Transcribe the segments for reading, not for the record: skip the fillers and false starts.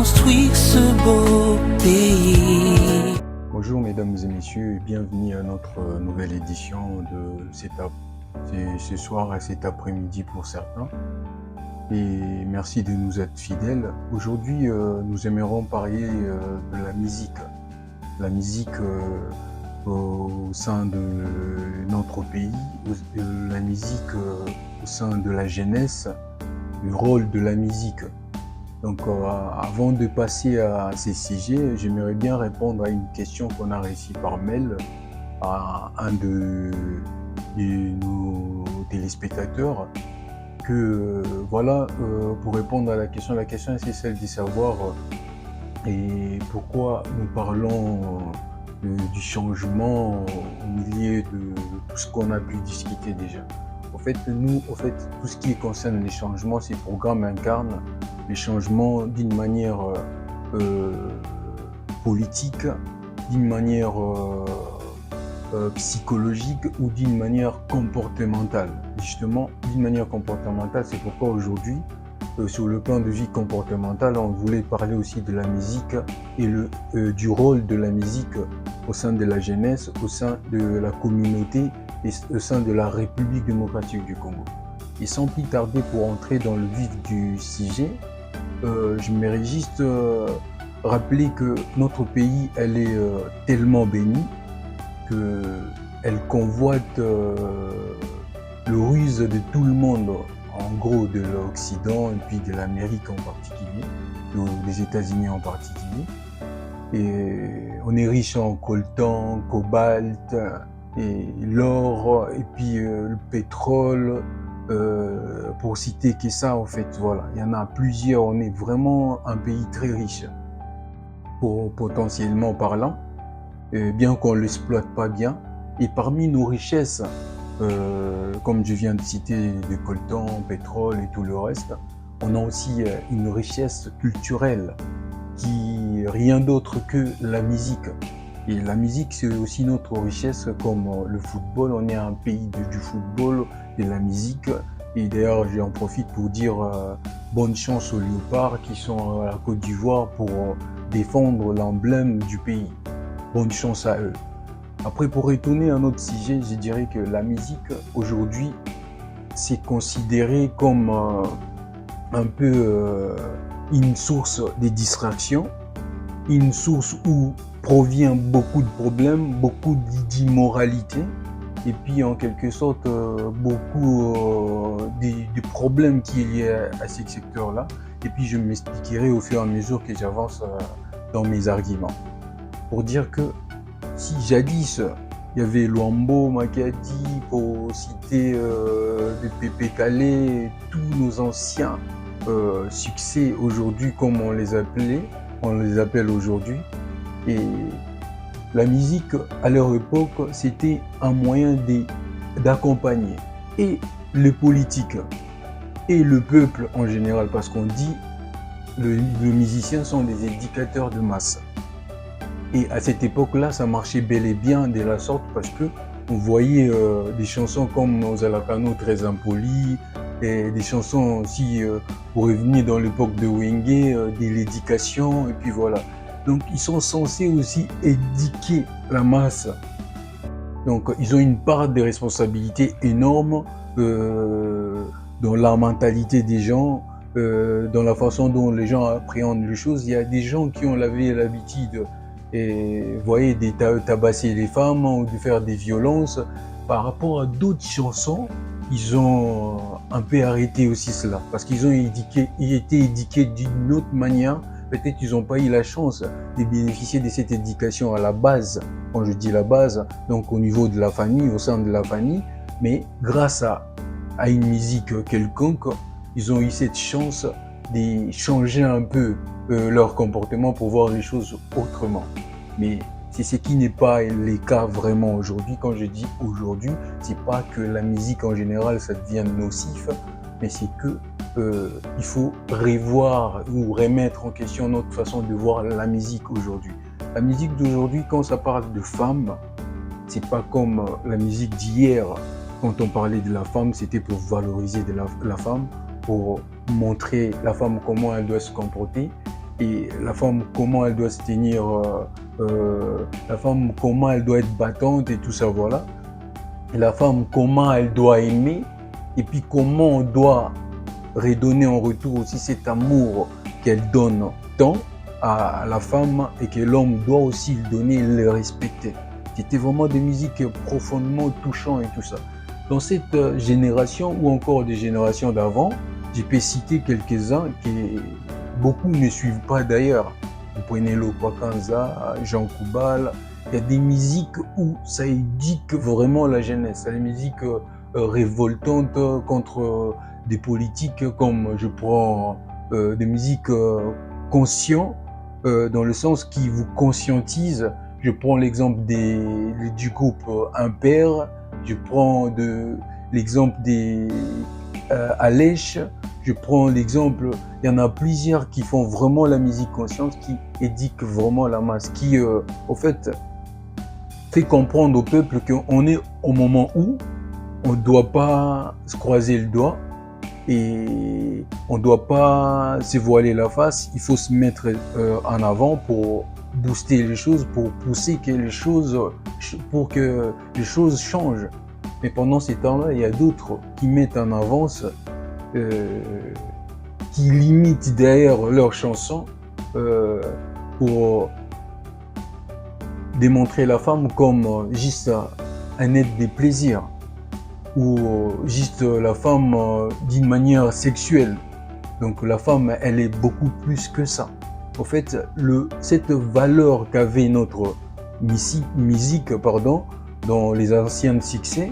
construire ce beau pays. Bonjour mesdames et messieurs et bienvenue à notre nouvelle édition de ce soir et cet après-midi pour certains. Et merci de nous être fidèles. Aujourd'hui, nous aimerons parler de la musique. La musique au sein de notre pays, la musique au sein de la jeunesse, le rôle de la musique. Donc avant de passer à ces sujets, j'aimerais bien répondre à une question qu'on a reçue par mail à un de nos téléspectateurs. Pour répondre à la question c'est celle de savoir et pourquoi nous parlons du changement au milieu de tout ce qu'on a pu discuter déjà. En fait, tout ce qui concerne les changements, ces programmes incarnent les changements d'une manière politique, d'une manière psychologique ou d'une manière comportementale. Justement, d'une manière comportementale, c'est pourquoi aujourd'hui, sur le plan de vie comportementale, on voulait parler aussi de la musique et du rôle de la musique au sein de la jeunesse, au sein de la communauté et au sein de la République démocratique du Congo. Et sans plus tarder, pour entrer dans le vif du sujet, j'aimerais juste rappeler que notre pays, elle est tellement bénie qu'elle convoite le ruse de tout le monde, en gros de l'Occident et puis de l'Amérique en particulier, des États-Unis en particulier. Et on est riche en coltan, cobalt, et l'or, et puis le pétrole, pour citer que ça en fait, voilà. Il y en a plusieurs, on est vraiment un pays très riche, potentiellement parlant, bien qu'on ne l'exploite pas bien. Et parmi nos richesses, comme je viens de citer, de coltan, pétrole et tout le reste, on a aussi une richesse culturelle qui est rien d'autre que la musique. Et la musique, c'est aussi notre richesse, comme le football. On est un pays du football, de la musique. Et d'ailleurs, j'en profite pour dire bonne chance aux Léopards qui sont à la Côte d'Ivoire pour défendre l'emblème du pays. Bonne chance à eux. Après, pour retourner à notre sujet, je dirais que la musique, aujourd'hui, c'est considéré comme un peu une source de distraction, une source où provient beaucoup de problèmes, beaucoup d'immoralité, et puis en quelque sorte beaucoup de problèmes qui est lié à ce secteur-là. Et puis je m'expliquerai au fur et à mesure que j'avance dans mes arguments. Pour dire que si jadis il y avait Luambo, Makadi, pour citer de Pépé Calais, tous nos anciens succès aujourd'hui comme on les appelle aujourd'hui. Et la musique à leur époque, c'était un moyen d'accompagner et les politiques et le peuple en général, parce qu'on dit les musiciens sont des éducateurs de masse. Et à cette époque-là, ça marchait bel et bien de la sorte parce que on voyait des chansons comme Ozalakano très impoli, et des chansons aussi pour revenir dans l'époque de Wenge, de l'éducation, et puis voilà. Donc ils sont censés aussi éduquer la masse. Donc ils ont une part de responsabilité énorme dans la mentalité des gens, dans la façon dont les gens appréhendent les choses. Il y a des gens qui ont l'habitude et voyez, de tabasser les femmes ou de faire des violences. Par rapport à d'autres chansons, ils ont un peu arrêté aussi cela, parce qu'ils ont été éduqués d'une autre manière. Peut-être qu'ils n'ont pas eu la chance de bénéficier de cette éducation à la base, quand je dis la base, donc au niveau de la famille, au sein de la famille, mais grâce à une musique quelconque, ils ont eu cette chance de changer un peu leur comportement pour voir les choses autrement. Mais c'est ce qui n'est pas le cas vraiment aujourd'hui. Quand je dis aujourd'hui, c'est pas que la musique en général ça devient nocif, mais c'est que il faut revoir ou remettre en question notre façon de voir la musique aujourd'hui. La musique d'aujourd'hui, quand ça parle de femmes, c'est pas comme la musique d'hier. Quand on parlait de la femme, c'était pour valoriser la femme, pour montrer la femme comment elle doit se comporter. Et la femme, comment elle doit se tenir, la femme, comment elle doit être battante et tout ça, voilà. Et la femme, comment elle doit aimer, et puis comment on doit redonner en retour aussi cet amour qu'elle donne tant à la femme et que l'homme doit aussi le donner et le respecter. C'était vraiment des musiques profondément touchantes et tout ça. Dans cette génération ou encore des générations d'avant, je peux citer quelques-uns que beaucoup ne suivent pas d'ailleurs. Vous prenez Lopwa Kanza, Jean Koubal, il y a des musiques où ça éduque vraiment la jeunesse. C'est des musiques révoltantes contre des politiques, comme je prends des musiques conscientes, dans le sens qui vous conscientisent. Je prends l'exemple du groupe Impair, je prends l'exemple des Alèche, je prends l'exemple, il y en a plusieurs qui font vraiment la musique consciente, qui éduquent vraiment la masse, qui au fait fait comprendre au peuple qu'on est au moment où on ne doit pas se croiser le doigt et on ne doit pas se voiler la face. Il faut se mettre en avant pour booster les choses, pour pousser pour que les choses changent. Mais pendant ces temps-là, il y a d'autres qui mettent en avance, qui limitent derrière leurs chansons pour démontrer la femme comme juste un être des plaisirs ou juste la femme d'une manière sexuelle. Donc la femme, elle est beaucoup plus que ça. En fait, cette valeur qu'avait notre musique dans les anciens succès,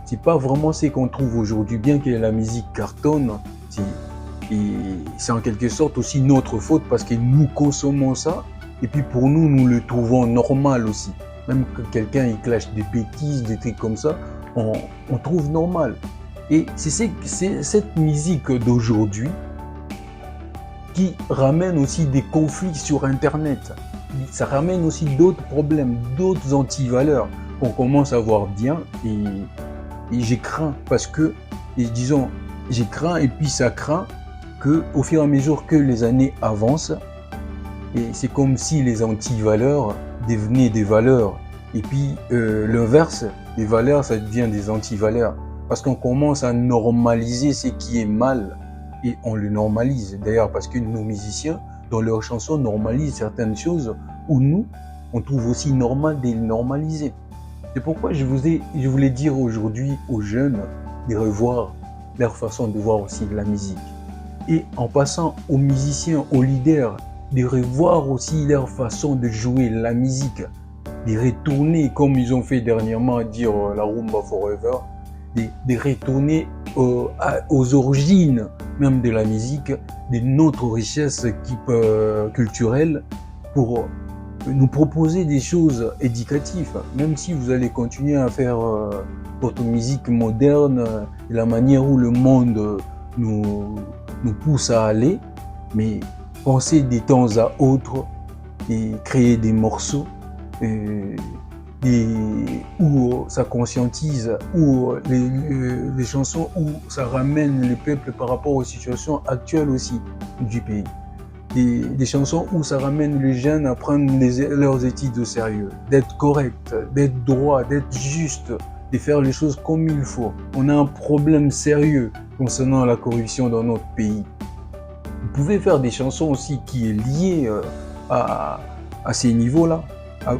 c'est pas vraiment ce qu'on trouve aujourd'hui. Bien que la musique cartonne, c'est en quelque sorte aussi notre faute parce que nous consommons ça. Et puis pour nous, nous le trouvons normal aussi. Même que quelqu'un il clash des bêtises, des trucs comme ça, on trouve normal. Et c'est cette musique d'aujourd'hui qui ramène aussi des conflits sur Internet. Ça ramène aussi d'autres problèmes, d'autres antivaleurs qu'on commence à voir bien. Et j'ai craint parce que, et disons, j'ai craint et puis ça craint qu'au fur et à mesure que les années avancent, et c'est comme si les antivaleurs devenaient des valeurs. Et puis l'inverse, des valeurs, ça devient des antivaleurs. Parce qu'on commence à normaliser ce qui est mal. Et on le normalise. D'ailleurs, parce que nos musiciens, dans leurs chansons, normalisent certaines choses où nous, on trouve aussi normal de les normaliser. C'est pourquoi je voulais dire aujourd'hui aux jeunes de revoir leur façon de voir aussi la musique. Et en passant aux musiciens, aux leaders, de revoir aussi leur façon de jouer la musique, de retourner comme ils ont fait dernièrement à dire la rumba forever, de retourner aux origines même de la musique, de notre richesse culturelle pour nous proposer des choses éducatives, même si vous allez continuer à faire votre musique moderne, de la manière où le monde nous pousse à aller, mais penser des temps à autres et créer des morceaux où ça conscientise, où les chansons, où ça ramène le peuple par rapport aux situations actuelles aussi du pays. Des chansons où ça ramène les jeunes à prendre leurs études au sérieux, d'être correct, d'être droit, d'être juste, de faire les choses comme il faut. On a un problème sérieux concernant la corruption dans notre pays. Vous pouvez faire des chansons aussi qui est liées à ces niveaux-là,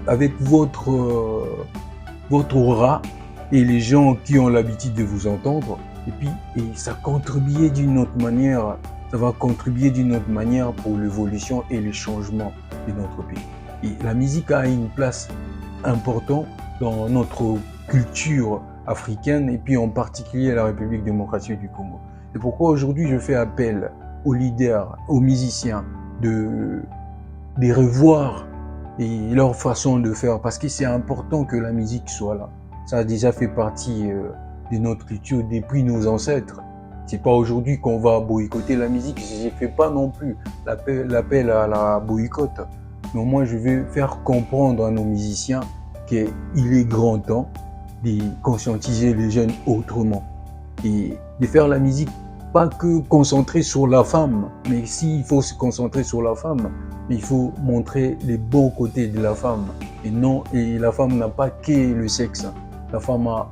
avec votre aura et les gens qui ont l'habitude de vous entendre. Et ça contribuer d'une autre manière. Ça va contribuer d'une autre manière pour l'évolution et le changement de notre pays. Et la musique a une place importante dans notre culture africaine et puis en particulier la République démocratique du Congo. C'est pourquoi aujourd'hui je fais appel aux leaders, aux musiciens de revoir et leur façon de faire parce que c'est important que la musique soit là. Ça a déjà fait partie de notre culture depuis nos ancêtres. C'est pas aujourd'hui qu'on va boycotter la musique, je ne fais pas non plus l'appel à la boycotte. Mais moi, je vais faire comprendre à nos musiciens qu'il est grand temps de conscientiser les jeunes autrement et de faire la musique pas que concentré sur la femme, mais s'il faut se concentrer sur la femme, il faut montrer les bons côtés de la femme. Et la femme n'a pas que le sexe. La femme a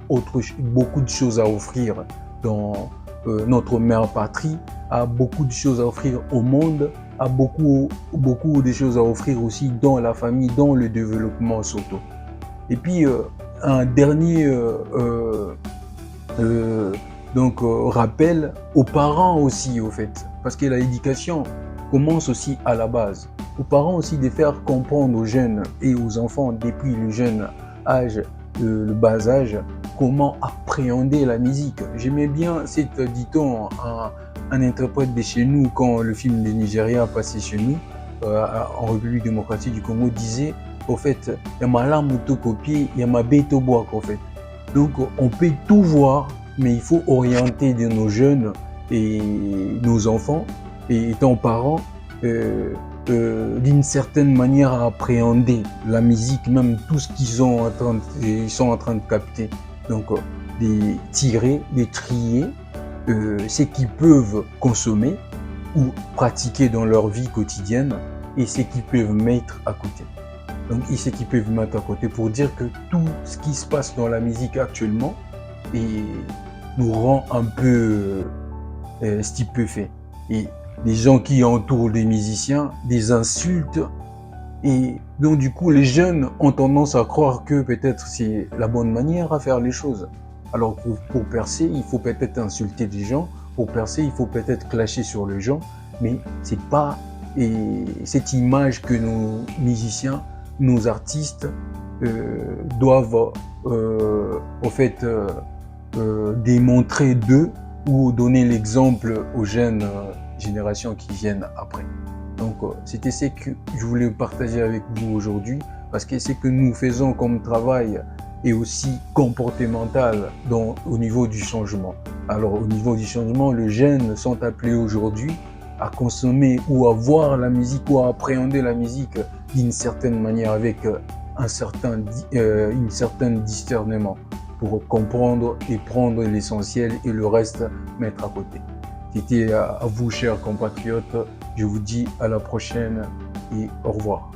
beaucoup de choses à offrir dans notre mère patrie, a beaucoup de choses à offrir au monde, a beaucoup de choses à offrir aussi dans la famille, dans le développement surtout. Et puis, un dernier rappel aux parents aussi, au fait, parce que l'éducation commence aussi à la base. Aux parents aussi de faire comprendre aux jeunes et aux enfants depuis le jeune âge, le bas âge, comment appréhender la musique. J'aimais bien cette, dit-on, un interprète de chez nous, quand le film de Nigeria passait chez nous, en République démocratique du Congo, disait, au fait, il y a ma lame au copier, il y a ma bête au bois, en fait. Donc, on peut tout voir, mais il faut orienter de nos jeunes et nos enfants, et étant parents, d'une certaine manière à appréhender la musique, même tout ce qu'ils sont en train de capter. Donc, de tirer, de trier ce qu'ils peuvent consommer ou pratiquer dans leur vie quotidienne et ce qu'ils peuvent mettre à côté. Donc, ce qu'ils peuvent mettre à côté pour dire que tout ce qui se passe dans la musique actuellement nous rend un peu stupéfaits. Et les gens qui entourent les musiciens, des insultes. Et donc, du coup, les jeunes ont tendance à croire que peut-être c'est la bonne manière à faire les choses. Alors, pour percer, il faut peut-être insulter des gens. Pour percer, il faut peut-être clasher sur les gens. Mais c'est pas cette image que nos musiciens, nos artistes doivent au fait démontrer d'eux ou donner l'exemple aux jeunes générations qui viennent après. Donc c'était ce que je voulais partager avec vous aujourd'hui, parce que ce que nous faisons comme travail est aussi comportemental au niveau du changement. Alors au niveau du changement, les jeunes sont appelés aujourd'hui à consommer ou à voir la musique ou à appréhender la musique d'une certaine manière, avec une certaine discernement, pour comprendre et prendre l'essentiel et le reste mettre à côté. C'était à vous, chers compatriotes. Je vous dis à la prochaine et au revoir.